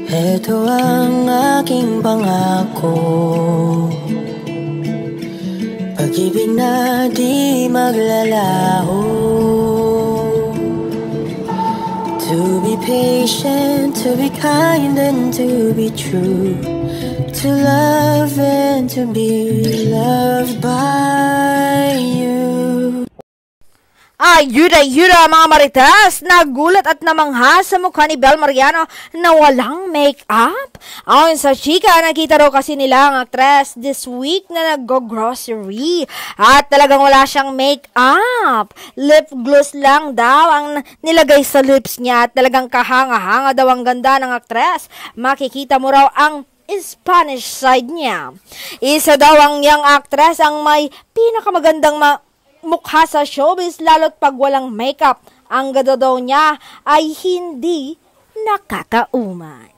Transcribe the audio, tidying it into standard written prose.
Ito ang aking pangako, pag-ibig na di maglalaho. To be patient, to be kind and to be true, to love and to be loved by you. Ayuda mga marites, nagulat at namangha sa mukha ni Bel Mariano na walang make-up. Ayon sa chika, nakita raw kasi nila ang aktres this week na nag-grocery at talagang wala siyang make-up. Lip gloss lang daw ang nilagay sa lips niya at talagang kahanga-hanga daw ang ganda ng aktres. Makikita mo raw ang Spanish side niya. Isa daw ang young actress ang may pinakamagandang mukha sa showbiz lalo't pag walang makeup. Ang ganda daw niya ay hindi nakakaumay.